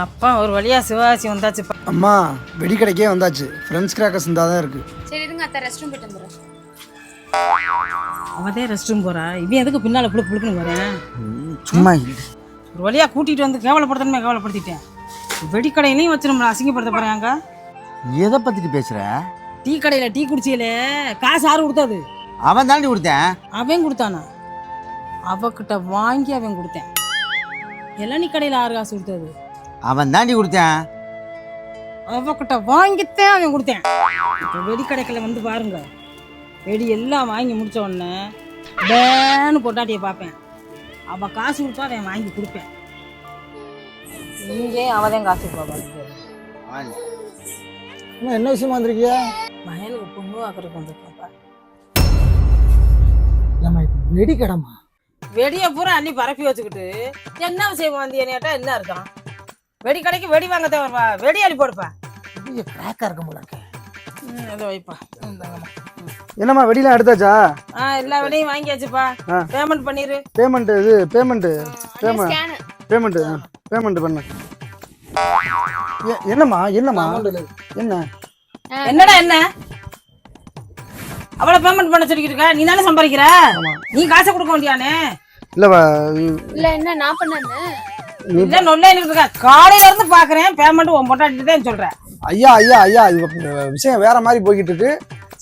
அப்பா ஒரு வழியா சிவகாசி வந்தாச்சுப்பா. அம்மா வெடி கடைக்கே வந்தாச்சு. ஃப்ரெண்ட்ஸ் கிராக்கர்ஸ் இருந்தால் தான் இருக்குது. சரி இருங்க அத்தை, ரெஸ்ட் ரூம் போயிட்டு வந்துடுறேன். அவதே ரெஸ்ட் ரூம் போறா, இவன் எதுக்கு பின்னால புழுக்கு புழுக்குன்னு வரேன். சும்மா ஒரு வழியா கூட்டிட்டு வந்து கேவலப்படுத்தணுமே கேவலப்படுத்திட்டேன். வெடிக்கடையிலையும் வச்சு நம்மளை அசிங்கப்படுத்த போறாங்க. எதை பத்திட்டு பேசுற? டீ கடையில டீ குடிச்சியில காசு யாரு கொடுத்தது? அவன் தாண்டி கொடுத்தேன். அவன் கொடுத்தானா? அவகிட்ட வாங்கி அவன் கொடுத்தேன். இளநீ கடையில யாரு காசு கொடுத்தது? அவன் தாண்டி கொடுத்தேன். அவகிட்ட வாங்கித்தான் அவன் கொடுத்தேன். இப்போ வெடிக்கடைக்கில் வந்து பாருங்க, வெடி எல்லாம் வாங்கி முடிச்ச உடனே பேன்னு பொட்டாட்டியை பார்ப்பேன். அவள் காசு கொடுத்தா அவன் வாங்கி கொடுப்பேன். இங்கே அவதான் காசு கொடுப்பா. என்ன விஷயமா வந்திருக்கியா? மகனுக்கு பொண்ணு வாக்குறதுக்கு வந்துருப்பாப்பா. நம்ம வெடி கடைமா வெடியை பூரா அள்ளி பரப்பி வச்சுக்கிட்டு என்ன விஷயம் வந்தியன்னு கேட்டா என்ன இருக்கான்? வெடி கடைக்கு வெடி வாங்க தேவைப்பா, வெடி அள்ளி போடுப்பா. கிராக்கா இருக்க போல இருக்கு. அதை வைப்பா. என்னம்மா வெடிலாம் எடுத்தாச்சா? எல்லா வெடியும் வாங்கியாச்சுப்பா. பேமெண்ட் பண்ணிரு. பேமெண்ட் இது பேமெண்ட் ஸ்கேன் பேமெண்ட் பண்ணு. என்னம்மா என்னம்மா என்ன என்னடா என்ன அவ்வளவு பேமெண்ட் பண்ண சொல்லிக்கிட்டு இருக்க? நீ தானே சம்பாதிக்கிற, நீ காசை கொடுக்க வேண்டியானே. இல்லவா இல்ல என்ன நான் பண்ணேன்னு இல்ல நொல்ல இருக்க. காலையில இருந்து பாக்குறேன் பேமெண்ட் உன் பொட்டாட்டிட்டு தான் சொல்றேன். ஐயா ஐயா ஐயா இது விஷயம் வேற மாதிரி போய்கிட்டு இருக்கு.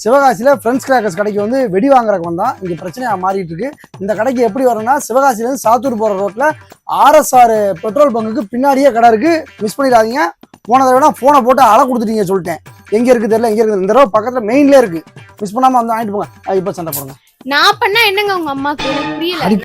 சிவகாசியில் ஃப்ரெண்ட்ஸ் கிராக்கர்ஸ் கடைக்கு வந்து வெடி வாங்குறதுக்கு வந்தான். இங்கே பிரச்சனையாக மாறிட்டு இருக்கு. இந்த கடைக்கு எப்படி வரணும்னா, சிவகாசிலேருந்து சாத்தூர் போகிற ரோட்டில் RSR பெட்ரோல் பங்குக்கு பின்னாடியே கடை இருக்குது. மிஸ் பண்ணிடாதீங்க. போன தடவை ஃபோனை போட்டு அலை கொடுத்துட்டீங்க சொல்லிட்டேன். எங்கே இருக்குது தெரியல, எங்கே இருக்குது. இந்த தடவை பக்கத்தில் மெயின்லேயே இருக்குது. மிஸ் பண்ணாமல் வந்து வாங்கிட்டு போங்க. இப்போ சண்டை போடுங்க. நான் பண்ணா என்னங்க உங்க அம்மாக்கு புரியல.